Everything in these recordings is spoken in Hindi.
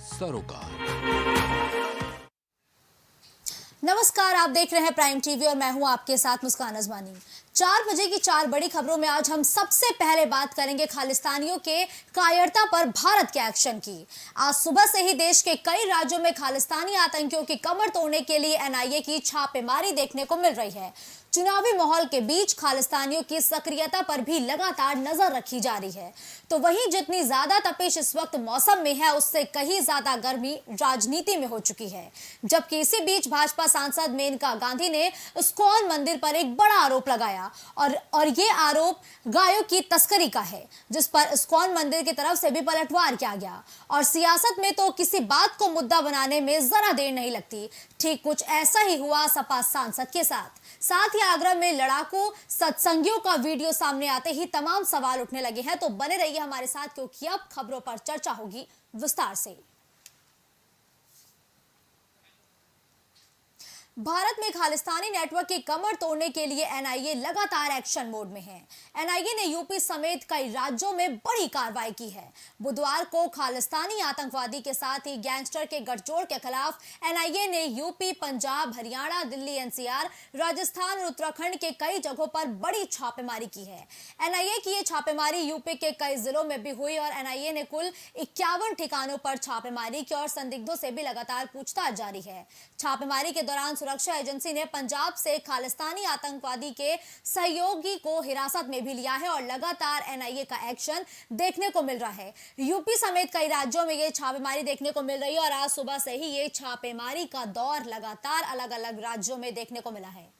सरोकार। नमस्कार, आप देख रहे हैं प्राइम टीवी और मैं हूं आपके साथ मुस्कान अजमानी। 4 बजे की 4 बड़ी खबरों में आज हम सबसे पहले बात करेंगे खालिस्तानियों के कायरता पर भारत के एक्शन की। आज सुबह से ही देश के कई राज्यों में खालिस्तानी आतंकियों की कमर तोड़ने के लिए एनआईए की छापेमारी देखने को मिल रही है। चुनावी माहौल के बीच खालिस्तानियों की सक्रियता पर भी लगातार नजर रखी जा रही है। तो वहीं जितनी ज्यादा तपिश इस वक्त मौसम में है, उससे कहीं ज्यादा गर्मी राजनीति में हो चुकी है। जबकि इसी बीच भाजपा सांसद मेनका गांधी ने इस्कॉन मंदिर पर एक बड़ा आरोप लगाया और ये आरोप गायों की तस्करी का है, जिस पर इस्कॉन मंदिर की तरफ से भी पलटवार किया गया। और सियासत में तो किसी बात को मुद्दा बनाने में जरा देर नहीं लगती। ठीक कुछ ऐसा ही हुआ सपा सांसद के साथ ही आगरा में लड़ाकू सत्संगियों का वीडियो सामने आते ही तमाम सवाल उठने लगे हैं। तो बने रहिए हमारे साथ, क्योंकि अब खबरों पर चर्चा होगी विस्तार से। भारत में खालिस्तानी नेटवर्क की कमर तोड़ने के लिए एनआईए लगातार एक्शन मोड में है। एनआईए ने यूपी समेत कई राज्यों में बड़ी कार्रवाई की है। बुधवार को खालिस्तानी आतंकवादी के साथ ही गैंगस्टर के गठजोड़ के खिलाफ एनआईए ने यूपी, पंजाब, हरियाणा, दिल्ली, एनसीआर, राजस्थान और उत्तराखंड के कई जगहों पर बड़ी छापेमारी की है। एनआईए की ये छापेमारी यूपी के कई जिलों में भी हुई और एनआईए ने कुल 51 ठिकानों पर छापेमारी की और संदिग्धों से भी लगातार पूछताछ जारी है। छापेमारी के दौरान सुरक्षा एजेंसी ने पंजाब से खालिस्तानी आतंकवादी के सहयोगी को हिरासत में भी लिया है और लगातार एनआईए का एक्शन देखने को मिल रहा है। यूपी समेत कई राज्यों में ये छापेमारी देखने को मिल रही है और आज सुबह से ही ये छापेमारी का दौर लगातार अलग अलग राज्यों में देखने को मिला है।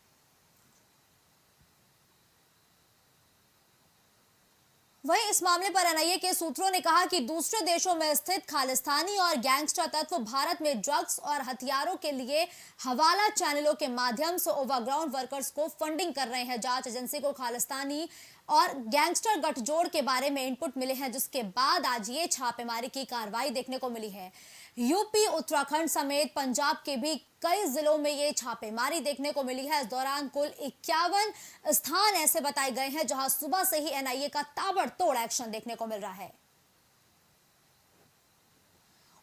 वहीं इस मामले पर एनआईए के सूत्रों ने कहा कि दूसरे देशों में स्थित खालिस्तानी और गैंगस्टर तत्व भारत में ड्रग्स और हथियारों के लिए हवाला चैनलों के माध्यम से ओवरग्राउंड वर्कर्स को फंडिंग कर रहे हैं। जांच एजेंसी को खालिस्तानी और गैंगस्टर गठजोड़ के बारे में इनपुट मिले हैं, जिसके बाद आज ये छापेमारी की कार्रवाई देखने को मिली है। यूपी, उत्तराखंड समेत पंजाब के भी कई जिलों में ये छापेमारी देखने को मिली है। इस दौरान कुल 51 स्थान ऐसे बताए गए हैं जहां सुबह से ही एनआईए का ताबड़तोड़ एक्शन देखने को मिल रहा है।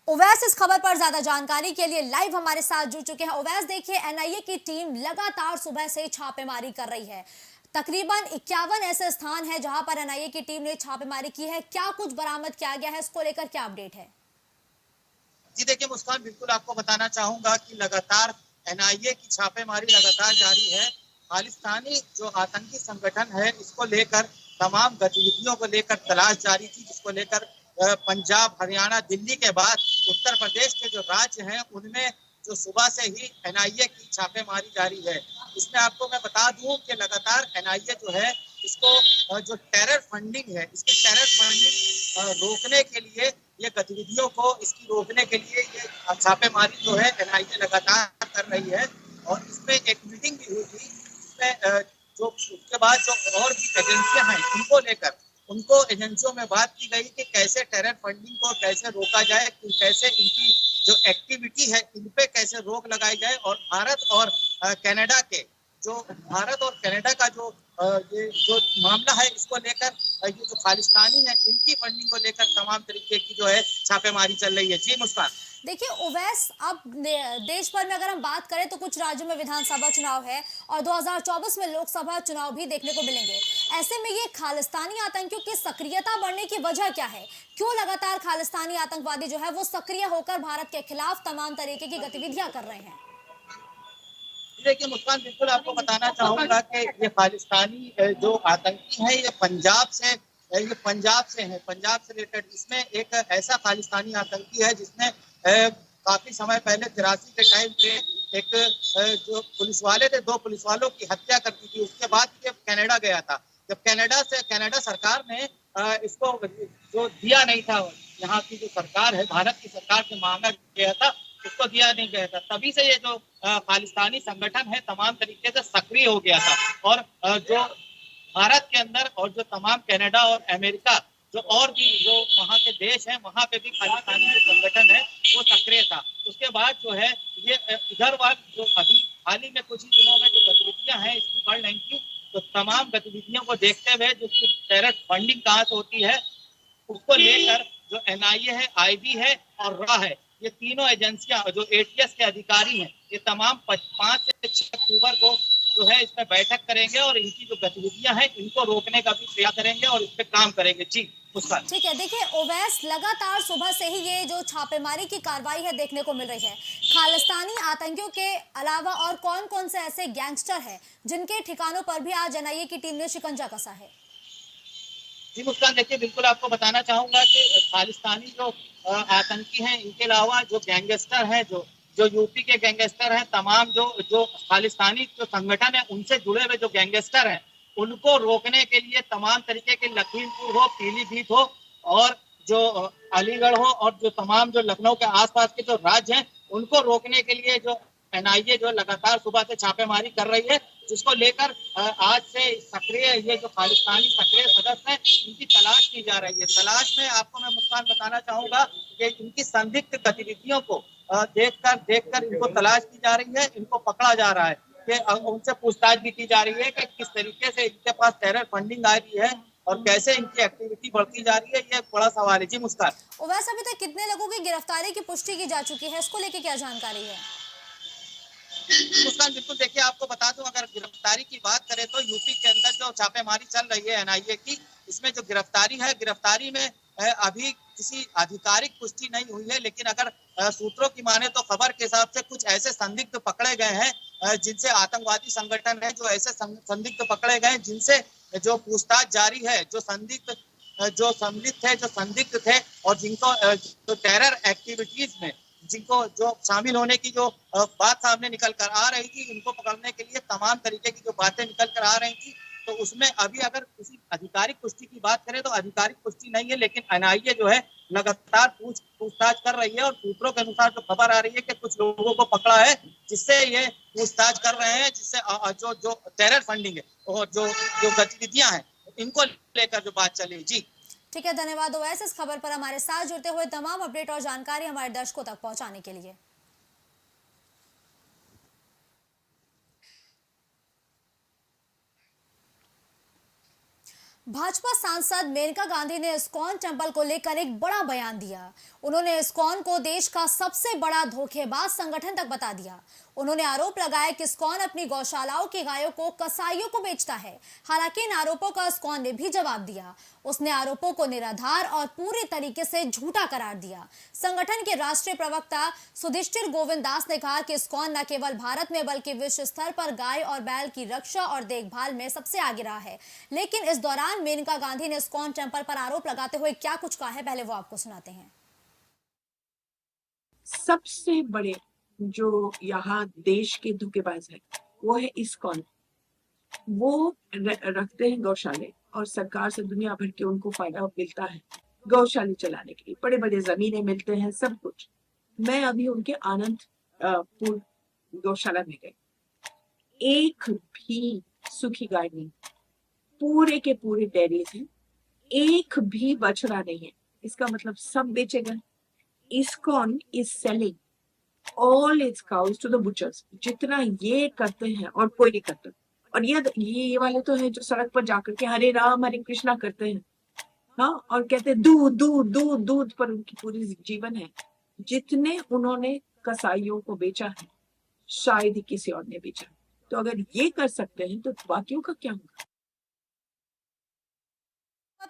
ओवैस इस खबर पर ज्यादा जानकारी के लिए लाइव हमारे साथ जुड़ चुके हैं। ओवैस, देखिए, एनआईए की टीम लगातार सुबह से छापेमारी कर रही है। तकरीबन 51 ऐसे स्थान हैं जहां पर एनआईए की टीम ने छापेमारी की है। क्या कुछ बरामद किया गया है, इसको लेकर क्या अपडेट है? जी देखिए मुस्कान, बिल्कुल आपको बताना चाहूंगा कि लगातार एनआईए की छापेमारी लगातार जारी है। खालिस्तानी जो आतंकी संगठन है, इसको लेकर तमाम गतिविधियों को लेकर तलाश जारी थी, जिसको लेकर पंजाब, हरियाणा, दिल्ली के बाद उत्तर प्रदेश के जो राज्य हैं उनमें जो सुबह से ही एनआईए की छापेमारी जारी है। इसमें आपको मैं बता दूं कि लगातार एनआईए जो है इसको जो टेरर फंडिंग है, इसकी टेरर फंडिंग रोकने के लिए, ये गतिविधियों को इसकी रोकने के लिए ये छापेमारी जो है एनआईए लगातार कर रही है। और इसमें एक मीटिंग भी हुई थी, इसमें जो उसके बाद जो और भी एजेंसियां हैं उनको एजेंसियों में बात की गई कि कैसे टेरर फंडिंग को कैसे रोका जाए, कैसे इनकी जो एक्टिविटी है इन पे कैसे रोक लगाई जाए। और भारत और कनाडा का जो ये जो मामला है, इसको लेकर ये जो खालिस्तानी है इनकी फंडिंग को लेकर तमाम तरीके की जो है छापेमारी चल रही है। जी मुस्कान। देखिए ओवैस, अब देश भर में अगर हम बात करें तो कुछ राज्यों में विधानसभा चुनाव है और 2024 में लोकसभा चुनाव भी देखने को मिलेंगे। ऐसे में ये खालिस्तानी आतंकियों की सक्रियता बढ़ने की वजह क्या है? क्यों लगातार खालिस्तानी आतंकवादी जो है वो सक्रिय होकर भारत के खिलाफ तमाम तरीके की गतिविधियां कर रहे हैं? देखिए मुस्कान, बिल्कुल आपको बताना चाहूंगा कि ये खालिस्तानी जो आतंकी है ये पंजाब से है, पंजाब से रिलेटेड। इसमें एक ऐसा खालिस्तानी आतंकी है जिसने काफी समय पहले 83 के टाइम पे एक जो पुलिस वाले थे, 2 पुलिस वालों की हत्या कर दी थी। उसके बाद ये कनाडा गया था। जब कनाडा सरकार ने इसको जो दिया नहीं था, यहाँ की जो सरकार है, भारत की सरकार से मांगा गया था, उसको दिया नहीं गया था। तभी से ये जो खालिस्तानी संगठन है तमाम तरीके से सक्रिय हो गया था। और जो भारत के अंदर और जो तमाम कनाडा और अमेरिका जो और भी जो वहाँ के देश हैं, वहाँ पे भी खालिस्तानी जो संगठन है वो सक्रिय था। उसके बाद जो है ये इधर वाल जो अभी हाल ही में कुछ ही दिनों में जो गतिविधियां हैं इसकी बढ़ रही थी, तो तमाम गतिविधियों को देखते हुए जो टेरर फंडिंग कहाँ से होती है उसको लेकर जो एनआईए है, आईबी है और रॉ है, ये तीनों एजेंसियां जो एटीएस के अधिकारी हैं, ये तमाम 5 से 6 अक्टूबर को जो है इसमें बैठक करेंगे और इनकी जो गतिविधियां हैं इनको रोकने का भी प्रयास करेंगे और इस पे काम करेंगे। जी मुस्कान। ठीक है, देखिए ओवैस, लगातार सुबह से ही ये जो छापेमारी की कार्रवाई है देखने को मिल रही है। खालिस्तानी आतंकियों के अलावा और कौन-कौन से ऐसे गैंगस्टर हैं जिनके ठिकानों पर भी आज एनआईए की टीम ने शिकंजा कसा है? जी मुस्कान, देखिए बिल्कुल आपको बताना चाहूंगा कि खालिस्तानी जो आतंकी हैं, इनके अलावा जो गैंगस्टर हैं, जो जो यूपी के गैंगस्टर हैं, तमाम जो जो खालिस्तानी जो संगठन है उनसे जुड़े हुए जो गैंगस्टर हैं, उनको रोकने के लिए तमाम तरीके के लखीमपुर हो, पीलीभीत हो और जो अलीगढ़ हो और जो तमाम जो लखनऊ के आसपास के जो राज्य हैं, उनको रोकने के लिए जो एनआईए जो लगातार सुबह से छापेमारी कर रही है, जिसको लेकर आज से सक्रिय ये जो खालिस्तानी सक्रिय सदस्य हैं, इनकी तलाश की जा रही है। तलाश में आपको मैं मुस्कान बताना चाहूंगा कि इनकी संदिग्ध गतिविधियों को देखकर इनको तलाश की जा रही है, इनको पकड़ा जा रहा है कि उनसे पूछताछ भी की जा रही है कि किस तरीके से इनके पास टेरर फंडिंग आ रही है और कैसे इनकी एक्टिविटी बढ़ती जा रही है, ये एक बड़ा सवाल है। जी मुस्कान। ओवैस, अभी तक कितने लोगों की गिरफ्तारी की पुष्टि की जा चुकी है? इसको लेके क्या जानकारी है? मुस्कान, बिल्कुल देखिए आपको बता दूं, अगर गिरफ्तारी की बात करें तो यूपी के अंदर जो छापेमारी चल रही है एनआईए की, इसमें जो गिरफ्तारी है, गिरफ्तारी में अभी किसी आधिकारिक पुष्टि नहीं हुई है, लेकिन अगर सूत्रों की माने तो खबर के हिसाब से कुछ ऐसे संदिग्ध पकड़े गए हैं जिनसे आतंकवादी संगठन है, जो ऐसे संदिग्ध पकड़े गए हैं जिनसे जो पूछताछ जारी है, जो संदिग्ध थे, जो संदिग्ध थे और जिनको जो टेरर एक्टिविटीज में जिनको जो शामिल होने की जो बात सामने निकल कर आ रही थी, इनको पकड़ने के लिए तमाम तरीके की जो बातें निकल कर आ रही थी, तो उसमें अभी अगर किसी आधिकारिक पुष्टि की बात करें तो आधिकारिक पुष्टि नहीं है, लेकिन एनआईए जो है लगातार पूछताछ कर रही है और सूत्रों के अनुसार जो खबर आ रही है कि कुछ लोगों को पकड़ा है, जिससे ये पूछताछ कर रहे हैं, जिससे जो जो टेरर फंडिंग है और जो जो गतिविधियां हैं इनको लेकर जो बात चली। जी ठीक है, धन्यवाद ओवैस इस खबर पर हमारे साथ जुड़ते हुए, तमाम अपडेट और जानकारी हमारे दर्शकों तक पहुंचाने के लिए। भाजपा सांसद मेनका गांधी ने इस्कॉन टेम्पल को लेकर एक बड़ा बयान दिया। उन्होंने इस्कॉन को देश का सबसे बड़ा धोखेबाज संगठन तक बता दिया। उन्होंने आरोप लगाया कि इस्कॉन अपनी गौशालाओं की गायों को कसाईयों को बेचता है। हालांकि इन आरोपों का इस्कॉन ने भी जवाब दिया। उसने आरोपों को निराधार और पूरी तरीके से झूठा करार दिया। संगठन के राष्ट्रीय प्रवक्ता सुधिष्ठिर गोविंद दास ने कहा कि इस्कॉन न केवल भारत में बल्कि विश्व स्तर पर गाय और बैल की रक्षा और देखभाल में सबसे आगे रहा है। लेकिन इस दौरान मेनका गांधी ने इस्कॉन टेम्पल पर आरोप लगाते हुए क्या कुछ कहा है, पहले वो आपको सुनाते हैं। सबसे बड़े जो यहाँ देश के धोखेबाज है वो है इस्कॉन। वो रखते हैं गौशाले और सरकार से दुनिया भर के उनको फायदा मिलता है गौशाले चलाने के लिए, बड़े बड़े जमीनें मिलते हैं, सब कुछ। मैं अभी उनके आनंदपुर गौशाला में गई, एक भी सूखी गाय नहीं, पूरे के पूरे डेयरीज हैं, एक भी बछड़ा नहीं है। इसका मतलब सब बेचे गए। ISKCON is selling all its cows to the butchers। जितना ये करते हैं और कोई नहीं करता। और ये वाले तो है जो सड़क पर जाकर के हरे राम हरे कृष्णा करते हैं, हाँ, और कहते हैं दूध दूध दूध दूध पर उनकी पूरी जीवन है। जितने उन्होंने कसाईयों को बेचा है शायद ही किसी और ने बेचा। तो अगर ये कर सकते हैं तो बाकियों का क्या होगा।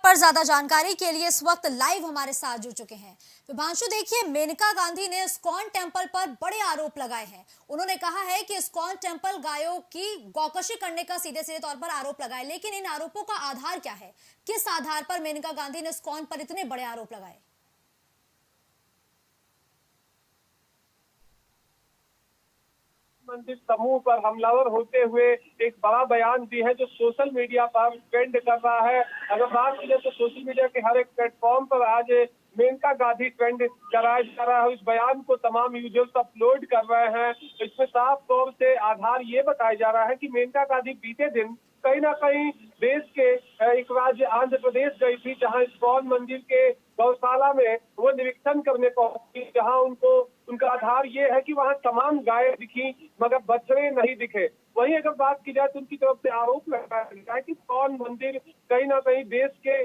पर ज्यादा जानकारी के लिए इस वक्त लाइव हमारे साथ जुड़ चुके हैं विभांशु। देखिए, मेनका गांधी ने इस्कॉन टेम्पल पर बड़े आरोप लगाए हैं। उन्होंने कहा है कि इस्कॉन टेम्पल गायों की गौकशी करने का सीधे सीधे तौर पर आरोप लगाए, लेकिन इन आरोपों का आधार क्या है? किस आधार पर मेनका गांधी ने इस्कॉन पर इतने बड़े आरोप लगाए? मंदिर समूह पर हमलावर होते हुए एक बड़ा बयान दी है जो सोशल मीडिया पर ट्रेंड कर रहा है। अगर बात की जाए तो सोशल मीडिया के हर एक प्लेटफॉर्म पर आज मेनका गांधी ट्रेंड कराया जा रहा है। इस बयान को तमाम यूजर्स अपलोड कर रहे हैं। इसमें साफ तौर से आधार ये बताया जा रहा है कि मेनका गांधी बीते दिन कहीं ना कहीं देश के एक राज्य आंध्र प्रदेश गई थी, जहां इस्कॉन मंदिर के गौशाला में वो निरीक्षण करने पहुंची, जहां उनका आधार ये है कि वहां तमाम गायें दिखी मगर बछड़े नहीं दिखे। वहीं अगर बात की जाए तो उनकी तरफ से आरोप लगाया गया है कि इस्कॉन मंदिर कहीं ना कहीं देश के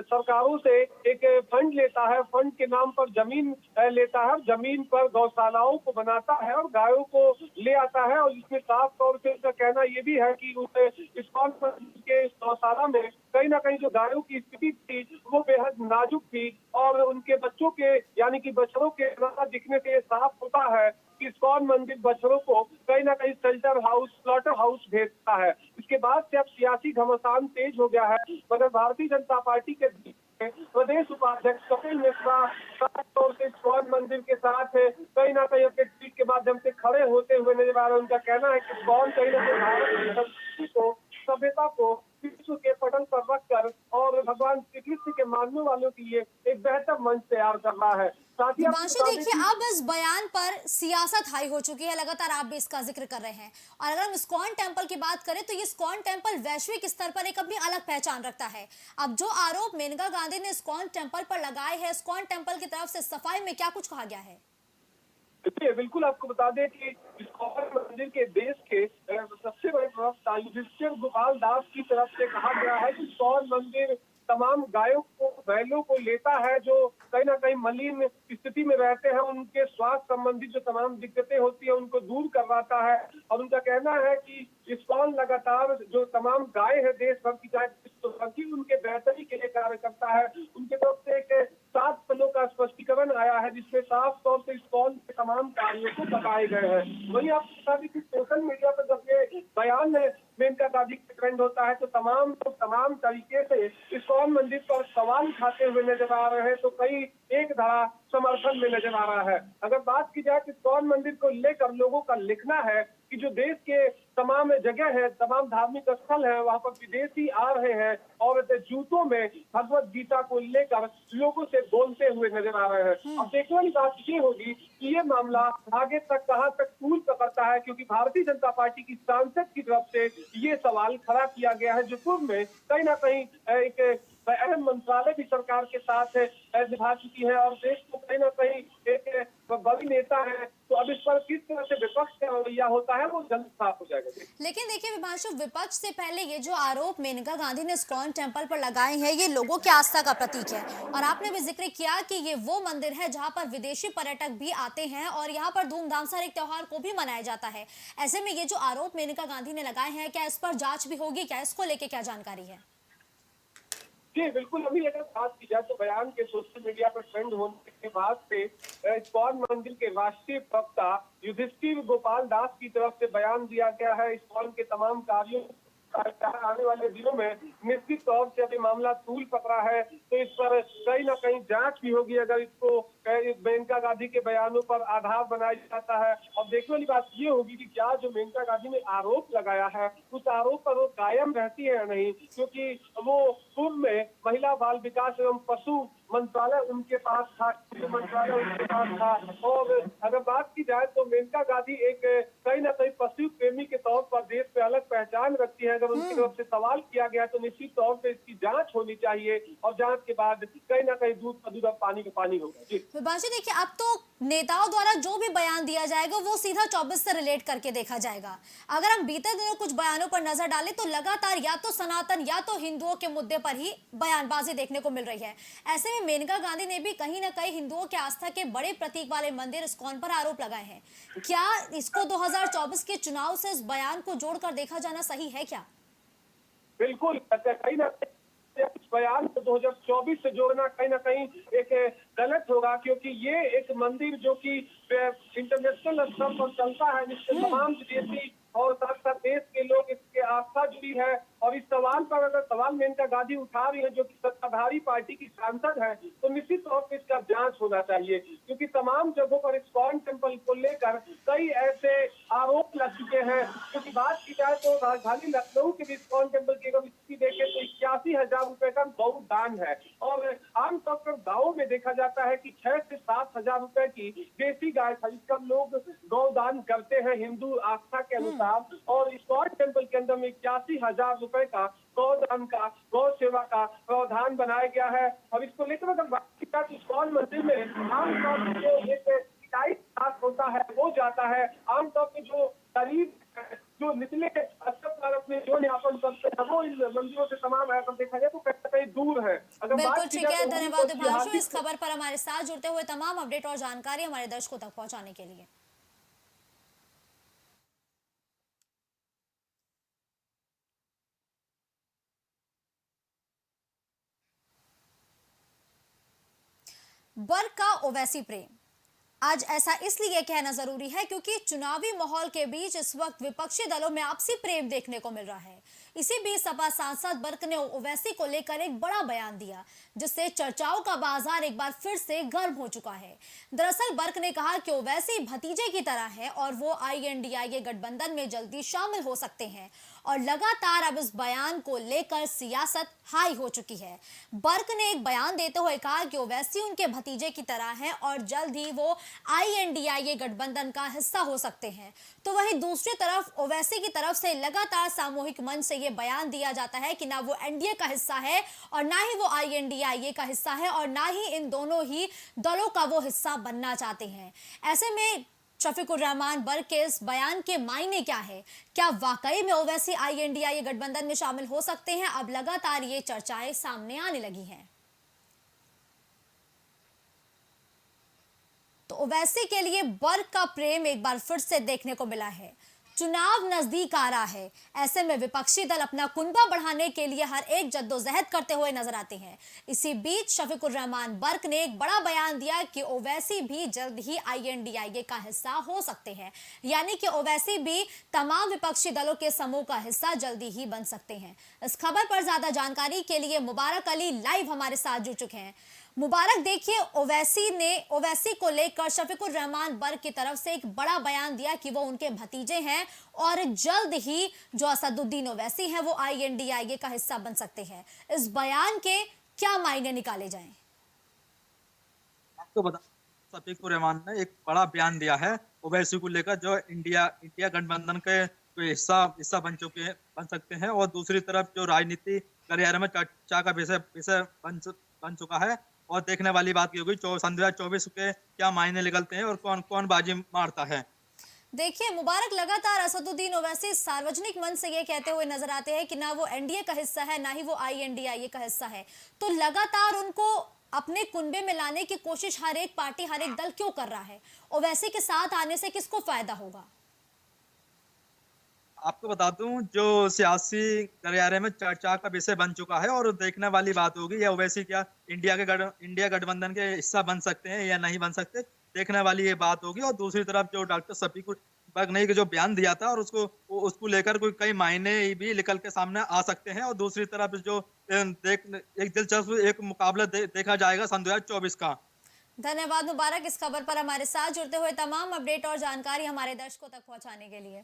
सरकारों से एक फंड लेता है, फंड के नाम पर जमीन लेता है, जमीन पर गौशालाओं को बनाता है और गायों को ले आता है। और इसमें साफ तौर से उनका कहना ये भी है कि उस इस्कॉन मंदिर के गौशाला में कहीं ना कहीं जो गायों की स्थिति थी वो बेहद नाजुक थी और उनके बच्चों के यानी कि बछड़ों के दिखने से ये साफ होता है कि इस्कॉन मंदिर बछड़ों को कहीं ना कहीं शेल्टर हाउस, स्लॉटर हाउस भेजता है। इसके बाद से अब सियासी घमासान तेज हो गया है, मगर भारतीय जनता पार्टी के प्रदेश उपाध्यक्ष कपिल मिश्रा खास तौर से इस्कॉन मंदिर के साथ कहीं ना कहीं अपने ट्वीट के माध्यम से खड़े होते हुए नजर आ रहे हैं। उनका कहना है कि इस्कॉन कहीं ना कहीं भारत की संस्कृति को, सभ्यता को विश्व के पटल पर रखकर और भगवान श्री कृष्ण के मानने वालों के लिए एक बेहतर मंच तैयार कर रहा है। साथ ही दिव्यांशु देखिए, अब इस बयान पर सियासत हाई हो चुकी है, लगातार आप भी इसका जिक्र कर रहे हैं। और अगर हम इस्कॉन टेम्पल की बात करें तो ये इस्कॉन टेम्पल वैश्विक स्तर पर एक अपनी अलग पहचान रखता है। अब जो आरोप मेनका गांधी ने इस्कॉन टेम्पल पर लगाए हैं, इस्कॉन टेम्पल की तरफ से सफाई में क्या कुछ कहा गया है? बिल्कुल आपको बता दें कि इस्कॉन मंदिर के देश के सबसे बड़े प्रवक्ता युधिष्ठिर गोपाल दास की तरफ से कहा गया है कि इस्कॉन मंदिर तमाम गायों को, बैलों को लेता है जो कहीं ना कहीं मलिन स्थिति में रहते हैं, उनके स्वास्थ्य संबंधी जो तमाम दिक्कतें होती है उनको दूर करवाता है। और उनका कहना है कि इस्कॉन लगातार जो तमाम गाय है देश भर की, चाहे उनके बेहतरी के लिए कार्य करता है। उनके तरफ से एक 7 पन्नों का स्पष्टीकरण आया है जिसमें साफ तौर से इस्कॉन के तमाम कार्यों को बताए गए हैं। वहीं आपको बता दें कि सोशल मीडिया पर जब ये बयान मेनका गांधी का ट्रेंड होता है तो तमाम तरीके से इस्कॉन मंदिर पर सवाल उठाते हुए नजर आ रहे हैं, तो कई एक धारा समर्थन में नजर आ रहा है। अगर बात की जाए तो इस्कॉन मंदिर को लेकर लोगों का लिखना है कि जो देश के तमाम जगह है, तमाम धार्मिक स्थल है, वहां पर विदेशी आ रहे हैं और जूतों में भगवत गीता को लेकर लोगों से बोलते हुए नजर आ रहे हैं। अब देखने वाली बात ये होगी कि ये मामला आगे तक कहां तक तूल पकड़ता है, क्योंकि भारतीय जनता पार्टी की सांसद की तरफ से ये सवाल खड़ा किया गया है जो पूर्व में कहीं ना कहीं एक अहम मंत्रालय भी सरकार के साथ निभा चुकी है और देश को कहीं ना कहीं एक बड़ी नेता है। तो अब इस पर किस तरह से विपक्ष का रवैया होता है वो जल्द साफ हो जाएगा। लेकिन देखिए विभांशु, विपक्ष से पहले ये जो आरोप मेनका गांधी ने इस्कॉन टेम्पल पर लगाए हैं, ये लोगों की आस्था का प्रतीक है। और आपने भी जिक्र किया कि ये वो मंदिर है जहां पर विदेशी पर्यटक भी आते हैं और यहाँ पर धूमधाम से हर एक त्योहार को भी मनाया जाता है। ऐसे में ये जो आरोप मेनका गांधी ने लगाए हैं, क्या इस पर जांच भी होगी? क्या इसको लेके क्या जानकारी है? जी बिल्कुल, अभी अगर बात की जाए तो बयान के सोशल मीडिया पर ट्रेंड होने के बाद से इस्कॉन मंदिर के राष्ट्रीय प्रवक्ता युधिष्ठिर गोपाल दास की तरफ से बयान दिया गया है। इस्कॉन के तमाम कार्यों आने वाले दिनों में निश्चित तौर से अभी मामला तूल पकड़ा है, तो इस पर कहीं ना कहीं जांच भी होगी अगर इसको मेनका गांधी के बयानों पर आधार बनाया जाता है। और देखने वाली बात ये होगी कि क्या जो मेनका गांधी ने आरोप लगाया है उस आरोप पर वो कायम रहती है या नहीं, क्योंकि वो पूर्व में महिला बाल विकास एवं पशु मंत्रालय उनके पास था, मंत्रालय उनके पास था। और अगर बात की जाए तो मेनका गांधी एक कहीं ना कहीं पशु प्रेमी के तौर पर देश पे अलग पहचान रखती है। अगर उनकी तरफ से सवाल किया गया तो निश्चित तौर पे इसकी जांच होनी चाहिए और जांच के बाद कहीं ना कहीं दूध का दूध और पानी का पानी होगा। जी विभांशु देखिए, अब तो नेताओं द्वारा जो भी बयान दिया जाएगा वो सीधा 24 से रिलेट करके देखा जाएगा। अगर हम बीते दिनों कुछ बयानों पर नजर डालें तो लगातार या तो सनातन या तो हिंदुओं के मुद्दे पर ही बयानबाजी देखने को मिल रही है। ऐसे में मेनका गांधी ने भी कहीं ना कहीं हिंदुओं के आस्था के बड़े प्रतीक वाले मंदिर इस्कॉन पर आरोप लगाए हैं। क्या इसको 2024 के चुनाव से इस बयान को जोड़कर देखा जाना सही है क्या? बिल्कुल, कहीं ना इस बयान को 2024 से जोड़ना कहीं ना कहीं एक गलत होगा, क्योंकि ये एक मंदिर जो कि इंटरनेशनल स्तर पर चलता है, जिससे तमाम विदेशी और साथ साथ देश के लोग इसके आस्था जुड़ी है। और इस सवाल पर अगर सवाल मेनका गांधी उठा रही है जो कि सत्ताधारी पार्टी की सांसद है, तो निश्चित तौर पर इसका जांच होना चाहिए, क्योंकि तमाम जगहों पर इस्कॉन टेम्पल को लेकर कई ऐसे आरोप लग चुके हैं। क्योंकि बात की जाए तो राजधानी लखनऊ के भी इस्कॉन टेम्पल की अगर स्थिति देखें तो 81,000 रुपए का गौ दान है। और आमतौर पर गाँव में देखा जाता है कि 6 से 7 हजार रुपए की देसी गाय खरीदकर लोग गौ दान करते हैं हिंदू आस्था के अनुसार। और इस्कॉन टेम्पल के अंदर में 81,000 रुपए का गौदान का, गौ सेवा का प्रावधान बनाया गया है। और इसको लेकर अगर बात की जाए तो इस्कॉन मंदिर में आमतौर पर जो एक होता है वो जाता है। आमतौर पर जो गरीब जो जो निचले स्तर पर अपने जीवन यापन करते हैं वो इन मंदिरों से तमाम अगर देखा जाए तो कहीं ना कहीं दूर है। अगर बिल्कुल बात की ठीक जाए है, तो धन्यवाद दिभांशु जिहादी इस खबर पर हमारे साथ जुड़ते हुए तमाम अपडेट और जानकारी हमारे दर्शकों तक पहुंचाने के लिए। बर्क का ओवैसी प्रेम, आज ऐसा इसलिए कहना जरूरी है क्योंकि चुनावी माहौल के बीच इस वक्त विपक्षी दलों में आपसी प्रेम देखने को मिल रहा है। इसी बीच सपा सांसद बर्क ने ओवैसी को लेकर एक बड़ा बयान दिया जिससे चर्चाओं का बाजार एक बार फिर से गर्म हो चुका है। दरअसल बर्क ने कहा कि ओवैसी भतीजे की तरह है और वो आईएनडीआईए गठबंधन में जल्दी शामिल हो सकते हैं और लगातार अब इस बयान को लेकर सियासत हाई हो चुकी है। बर्क ने एक बयान देते हुए कहा कि ओवैसी उनके भतीजे की तरह है और जल्द ही वो आईएनडीआईए गठबंधन का हिस्सा हो सकते हैं। तो वहीं दूसरी तरफ ओवैसी की तरफ से लगातार सामूहिक मंच से ये बयान दिया जाता है कि ना वो एनडीए का हिस्सा है और ना ही वो आईएनडीआईए का हिस्सा है और ना ही इन दोनों ही दलों का वो हिस्सा बनना चाहते हैं। ऐसे में शफीकुर रहमान बर्क के इस बयान के मायने क्या है? क्या वाकई में ओवैसी आईएनडीआईए गठबंधन में शामिल हो सकते हैं? अब लगातार ये चर्चाएं सामने आने लगी हैं। तो ओवैसी के लिए बर्क का प्रेम एक बार फिर से देखने को मिला है। चुनाव नजदीक आ रहा है, ऐसे में विपक्षी दल अपना कुनबा बढ़ाने के लिए हर एक जद्दोजहद करते हुए नजर आते हैं। इसी बीच शफीकुर रहमान बर्क ने एक बड़ा बयान दिया कि ओवैसी भी जल्द ही आईएनडीआईए का हिस्सा हो सकते हैं, यानी कि ओवैसी भी तमाम विपक्षी दलों के समूह का हिस्सा जल्दी ही बन सकते हैं। इस खबर पर ज्यादा जानकारी के लिए मुबारक अली लाइव हमारे साथ जुड़ चुके हैं। मुबारक, देखिए ओवैसी को लेकर शफीकुर रहमान बर्क की तरफ से एक बड़ा बयान दिया कि वो उनके भतीजे हैं और जल्द ही जो असदुद्दीन ओवैसी हैं वो आईएनडीआईए का हिस्सा बन सकते हैं। इस बयान के क्या मायने निकाले जाएं? आपको बता, शफीकुर रहमान ने एक बड़ा बयान दिया है ओवैसी को लेकर, जो इंडिया गठबंधन के हिस्सा बन सकते हैं और दूसरी तरफ जो राजनीति गलियारे में चर्चा का विषय बन चुका है। और देखने वाली बात की होगी 2024 के क्या मायने निकलते हैं और कौन कौन बाजी मारता है। देखिए मुबारक, लगातार असदुद्दीन ओवैसी सार्वजनिक मंच से ये कहते हुए नजर आते हैं कि ना वो एनडीए का हिस्सा है ना ही वो आईएनडीआईए का हिस्सा है। तो लगातार उनको अपने कुनबे में लाने की कोशिश हर एक पार्टी, हर एक दल क्यों कर रहा है? ओवैसी के साथ आने से किसको फायदा होगा? आपको बता दूं, जो सियासी गलियारे में चर्चा का विषय बन चुका है और देखने वाली बात होगी या ओवैसी क्या इंडिया गठबंधन के हिस्सा बन सकते हैं या नहीं बन सकते, देखने वाली ये बात होगी। और दूसरी तरफ जो डॉक्टर शफीकुर बर्क ने जो बयान दिया था और उसको लेकर कोई कई मायने भी निकल के सामने आ सकते हैं। और दूसरी तरफ जो एक दिलचस्प एक मुकाबला देखा जाएगा सन 2024 का। धन्यवाद मुबारक इस खबर पर हमारे साथ जुड़ते हुए तमाम अपडेट और जानकारी हमारे दर्शकों तक पहुंचाने के लिए।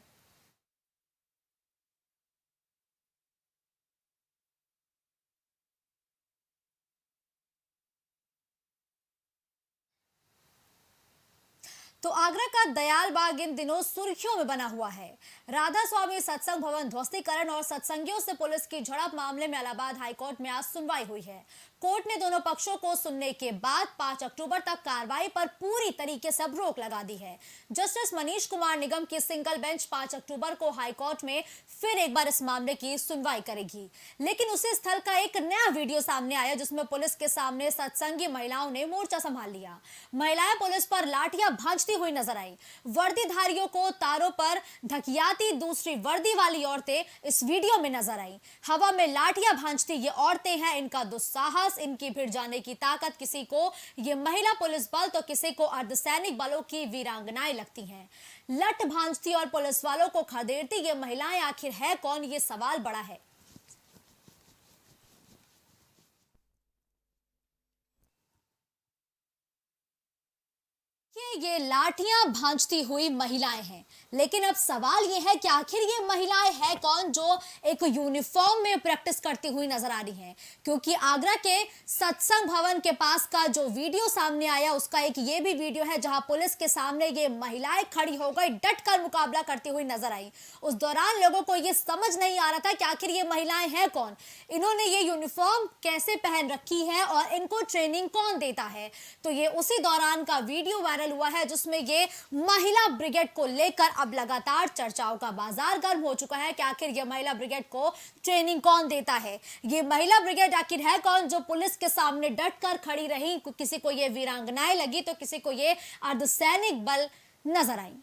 तो आगरा का दयाल बाग इन दिनों सुर्खियों में बना हुआ है। राधा स्वामी सत्संग भवन ध्वस्तीकरण और सत्संगियों से पुलिस की झड़प मामले में इलाहाबाद हाईकोर्ट में आज सुनवाई हुई है। कोर्ट ने दोनों पक्षों को सुनने के बाद 5 अक्टूबर तक कार्रवाई पर पूरी तरीके से रोक लगा दी है। जस्टिस मनीष कुमार निगम की सिंगल बेंच 5 अक्टूबर को हाईकोर्ट में फिर एक बार इस मामले की सुनवाई करेगी। लेकिन उसी स्थल का एक नया वीडियो सामने आया जिसमें पुलिस के सामने सत्संगी महिलाओं ने मोर्चा संभाल लिया। महिलाएं पुलिस पर लाठियां भांजती हुई नजर आई। वर्दीधारियों को तारों पर धकियाती दूसरी वर्दी वाली औरतें इस वीडियो में नजर आई। हवा में लाठियां भांजती ये औरतें हैं, इनका दुस्साहस, इनकी भिड़ जाने की ताकत, किसी को ये महिला पुलिस बल तो किसी को अर्धसैनिक बलों की वीरांगनाएं लगती हैं। लठ भांजती और पुलिस वालों को खदेड़ती ये महिलाएं आखिर है कौन, ये सवाल बड़ा है। ये लाठियां भांजती हुई महिलाएं हैं, लेकिन अब सवाल ये है कि आखिर ये महिलाएं हैं कौन जो एक यूनिफॉर्म में प्रैक्टिस करती हुई नजर आ रही हैं। क्योंकि आगरा के सत्संग भवन के पास का जो वीडियो सामने आया उसका एक ये भी वीडियो है जहां पुलिस के सामने ये महिलाएं खड़ी हो गई, डटकर मुकाबला करती हुई नजर आई। उस दौरान लोगों को ये समझ नहीं आ रहा था कि आखिर ये महिलाएं हैं कौन, इन्होंने ये यूनिफॉर्म कैसे पहन रखी है और इनको ट्रेनिंग कौन देता है। तो ये उसी दौरान का वीडियो वायरल वायरल हुआ है, जिसमें ये महिला ब्रिगेड को लेकर अब लगातार चर्चाओं का बाजार गर्म हो चुका है कि आखिर ये महिला ब्रिगेड को ट्रेनिंग कौन देता है। ये महिला ब्रिगेड आखिर है कौन जो पुलिस के सामने डटकर खड़ी रही। किसी को ये वीरांगनाएं लगी तो किसी को ये अर्धसैनिक बल नजर आई।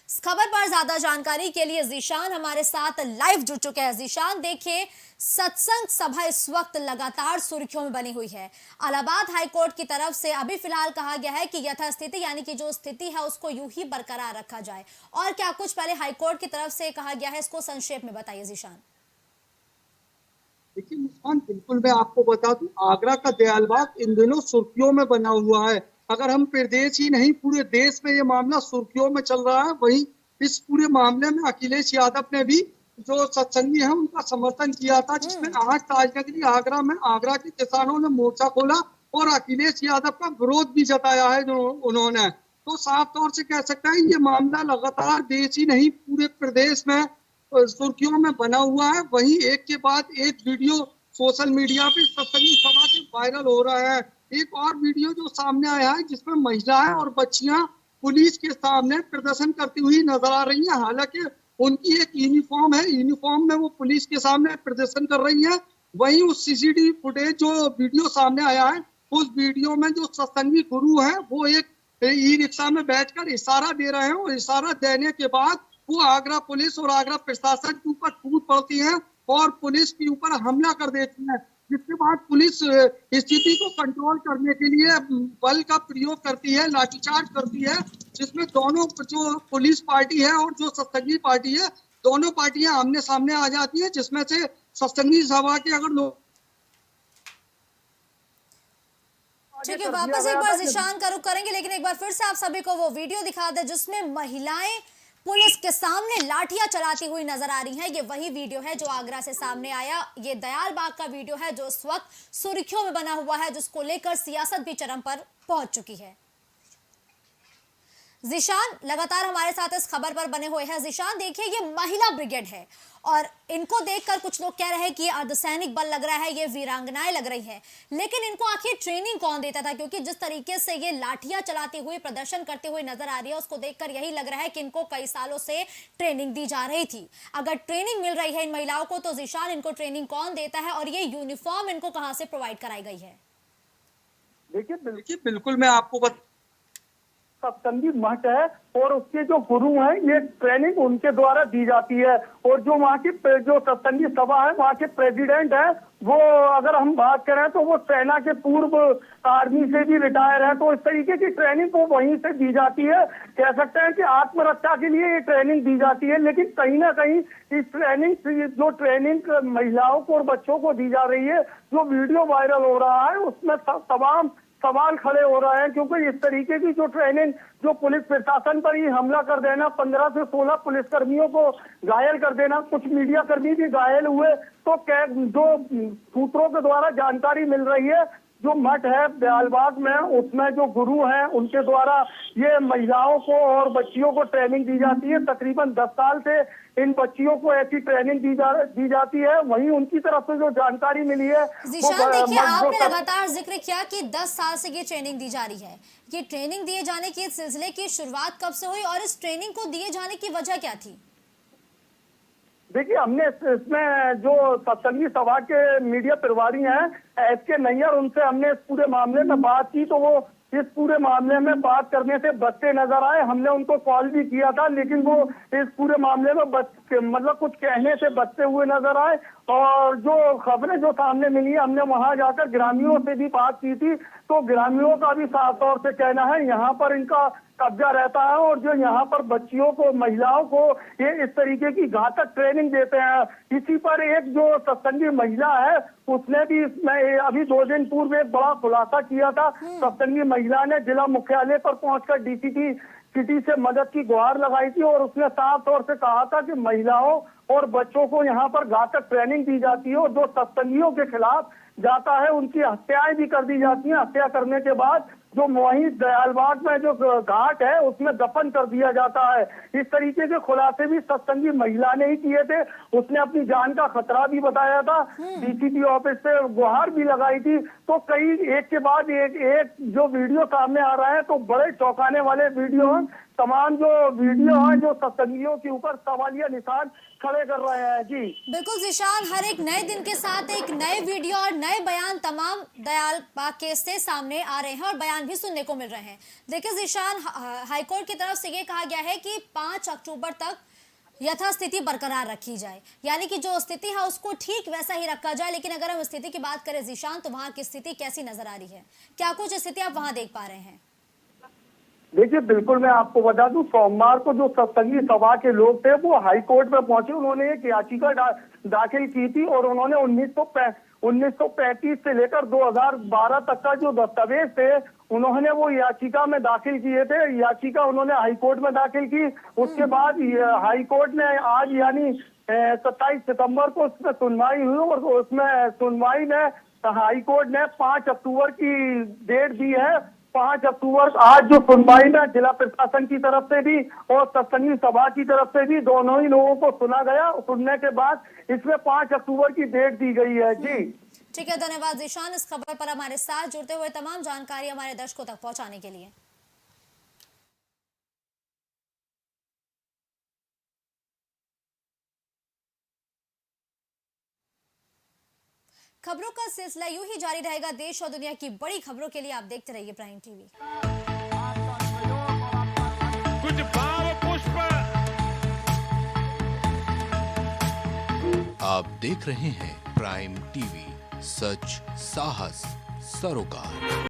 इस खबर पर ज्यादा जानकारी के लिए जीशान हमारे साथ लाइव जुड़ चुके हैं। जीशान, देखिए सत्संग सभा इस वक्त लगातार सुर्खियों में बनी हुई है। इलाहाबाद हाईकोर्ट की तरफ से अभी फिलहाल कहा गया है कि यथास्थिति यानी कि जो स्थिति है उसको यूं ही बरकरार रखा जाए, और क्या कुछ पहले हाईकोर्ट की तरफ से कहा गया है, इसको संक्षेप में बताइए जीशान। देखिए मुस्कान, बिल्कुल मैं आपको बता दूं, आगरा का दयालबाग इन दिनों सुर्खियों में बना हुआ है। अगर हम प्रदेश ही नहीं पूरे देश में ये मामला सुर्खियों में चल रहा है। वहीं इस पूरे मामले में अखिलेश यादव ने भी जो सत्संगी है उनका समर्थन किया था, जिसमें आज ताजनगरी आगरा में आगरा के किसानों ने मोर्चा खोला और अखिलेश यादव का विरोध भी जताया है जो उन्होंने। तो साफ तौर से कह सकते हैं ये मामला लगातार देश ही नहीं पूरे प्रदेश में सुर्खियों में बना हुआ है। वहीं एक के बाद एक वीडियो सोशल मीडिया पे सत्संगी सभा से वायरल हो रहा है। एक और वीडियो जो सामने आया है जिसमें महिलाएं और बच्चियां पुलिस के सामने प्रदर्शन करती हुई नजर आ रही हैं। हालांकि उनकी एक यूनिफॉर्म है, यूनिफॉर्म में वो पुलिस के सामने प्रदर्शन कर रही है। वहीं उस सीसीटीवी फुटेज जो वीडियो सामने आया है, उस वीडियो में जो सत्संगी गुरु है वो एक ई रिक्शा में बैठकर इशारा दे रहे हैं और इशारा देने के बाद वो आगरा पुलिस और आगरा प्रशासन के ऊपर टूट पड़ती है और पुलिस के ऊपर हमला कर देती है। जिसके बाद पुलिस स्थिति को कंट्रोल करने के लिए बल का प्रयोग करती है, लाठीचार्ज करती है, जिसमें दोनों जो पुलिस पार्टी है और जो सत्संगी पार्टी है, दोनों पार्टियां आमने सामने आ जाती है। जिसमें से सत्संगी सभा के अगर लोग ठीक है, वापस एक बार जीशान का रुख करेंगे, लेकिन एक बार फिर से आप सभी को वो वीडियो दिखा दे जिसमें महिलाएं पुलिस के सामने लाठियां चलाती हुई नजर आ रही हैं। ये वही वीडियो है जो आगरा से सामने आया। ये दयालबाग का वीडियो है जो इस वक्त सुर्खियों में बना हुआ है, जिसको लेकर सियासत भी चरम पर पहुंच चुकी है। जीशान लगातार हमारे साथ इस खबर पर बने हुए हैं। जीशान, देखिए ये महिला ब्रिगेड है और इनको देखकर कुछ लोग कह रहे हैं कि ये अर्धसैनिक बल लग रहा है, ये वीरांगनाएं लग रही हैं, लेकिन इनको आखिर ट्रेनिंग कौन देता था? क्योंकि जिस तरीके से ये लाठियां चलाते हुए प्रदर्शन करते हुए नजर आ रही है, उसको देखकर यही लग रहा है कि इनको कई सालों से ट्रेनिंग दी जा रही थी। अगर ट्रेनिंग मिल रही है इन महिलाओं को तो जीशान इनको ट्रेनिंग कौन देता है और ये यूनिफॉर्म इनको कहां से प्रोवाइड कराई गई है? देखिए बिल्कुल मैं आपको सत्संगी मठ है और उसके जो गुरु हैं ये ट्रेनिंग उनके द्वारा दी जाती है। और जो वहाँ की जो सत्संगी सभा है वहाँ के प्रेसिडेंट है वो, अगर हम बात करें तो वो सेना के पूर्व आर्मी से भी रिटायर है। तो इस तरीके की ट्रेनिंग को वहीं से दी जाती है। कह सकते हैं कि आत्मरक्षा के लिए ये ट्रेनिंग दी जाती है। लेकिन कहीं ना कहीं इस ट्रेनिंग महिलाओं को और बच्चों को दी जा रही है, जो वीडियो वायरल हो रहा है उसमें तमाम सवाल खड़े हो रहे हैं। क्योंकि इस तरीके की जो ट्रेनिंग, जो पुलिस प्रशासन पर ही हमला कर देना, 15 से 16 पुलिसकर्मियों को घायल कर देना, कुछ मीडिया कर्मी भी घायल हुए, तो जो सूत्रों के द्वारा जानकारी मिल रही है, जो मठ है दयालबाग में उसमें जो गुरु हैं उनके द्वारा ये महिलाओं को और बच्चियों को ट्रेनिंग दी जाती है। तकरीबन 10 साल से इन बच्चियों को ऐसी ट्रेनिंग दी जाती है। वहीं उनकी तरफ से जो जानकारी मिली है, जीशान देखिए आपने लगातार जिक्र किया कि 10 साल से ये ट्रेनिंग दी जा रही है। ये ट्रेनिंग दिए जाने के सिलसिले की शुरुआत कब से हुई और इस ट्रेनिंग को दिए जाने की वजह क्या थी? देखिए हमने इसमें जो सत्संगी सभा के मीडिया प्रभारी हैं SK नैयर, उनसे हमने इस पूरे मामले में बात की तो वो इस पूरे मामले में बात करने से बचते नजर आए। हमने उनको कॉल भी किया था लेकिन वो इस पूरे मामले में मतलब कुछ कहने से बचते हुए नजर आए। और जो खबरें जो सामने मिली है, हमने वहां जाकर ग्रामीणों से भी बात की थी, तो ग्रामीणों का भी साफ तौर से कहना है यहाँ पर इनका कब्जा रहता है और जो यहाँ पर बच्चियों को, महिलाओं को ये इस तरीके की घातक ट्रेनिंग देते हैं। इसी पर एक जो सत्संगी महिला है उसने भी इसमें अभी 2 दिन पूर्व एक बड़ा खुलासा किया था। सत्संगी महिला ने जिला मुख्यालय पर पहुंचकर DCP सिटी से मदद की गुहार लगाई थी और उसने साफ तौर से कहा था कि महिलाओं और बच्चों को यहाँ पर घातक ट्रेनिंग दी जाती है और जो सत्संगियों के खिलाफ जाता है उनकी हत्याएं भी कर दी जाती हैं। हत्या करने के बाद जो वहीं दयालबाग में जो घाट है उसमें दफन कर दिया जाता है। इस तरीके के खुलासे भी सत्संगी महिला ने ही किए थे। उसने अपनी जान का खतरा भी बताया था, डीसीपी ऑफिस से गुहार भी लगाई थी। तो कई एक के बाद एक जो वीडियो सामने आ रहा है, तो बड़े चौंकाने वाले वीडियो हैं। तमाम जो वीडियो हैं जो सत्संगियों के ऊपर सवालिया निशान खड़े कर रहे हैं। जी बिल्कुल जीशान, हर एक नए दिन के साथ एक नए वीडियो और नए बयान तमाम दयालबाग केस से सामने आ रहे हैं और बयान भी सुनने को मिल रहे हैं। देखिए जीशान, हाईकोर्ट की तरफ से ये कहा गया है कि 5 अक्टूबर तक यथास्थिति बरकरार रखी जाए, यानी कि जो स्थिति है उसको ठीक वैसा ही रखा जाए। लेकिन अगर हम स्थिति की बात करें जीशान, तो वहाँ की स्थिति कैसी नजर आ रही है? क्या कुछ स्थिति आप वहाँ देख पा रहे हैं? देखिए, बिल्कुल मैं आपको बता दूं, सोमवार को जो सत्संगी सभा के लोग थे वो हाई कोर्ट में पहुंचे। उन्होंने एक याचिका दाखिल की थी और उन्होंने 1935 से लेकर 2012 तक का जो दस्तावेज थे उन्होंने वो याचिका में दाखिल किए थे। याचिका उन्होंने हाई कोर्ट में दाखिल की। उसके बाद हाई कोर्ट ने आज यानी 27 सितंबर को उसमें सुनवाई हुई और उसमें सुनवाई में हाई कोर्ट ने 5 अक्टूबर की डेट दी है। 5 अक्टूबर आज जो सुनवाई में जिला प्रशासन की तरफ से भी और सत्संगी सभा की तरफ से भी दोनों ही लोगों को सुना गया। सुनने के बाद इसमें 5 अक्टूबर की डेट दी गई है। जी ठीक है, धन्यवाद जीशान इस खबर पर हमारे साथ जुड़ते हुए तमाम जानकारी हमारे दर्शकों तक पहुंचाने के लिए। खबरों का सिलसिला यूं ही जारी रहेगा। देश और दुनिया की बड़ी खबरों के लिए आप देखते रहिए प्राइम टीवी। कुछ भाव पुष्प। आप देख रहे हैं प्राइम टीवी, सच साहस सरोकार।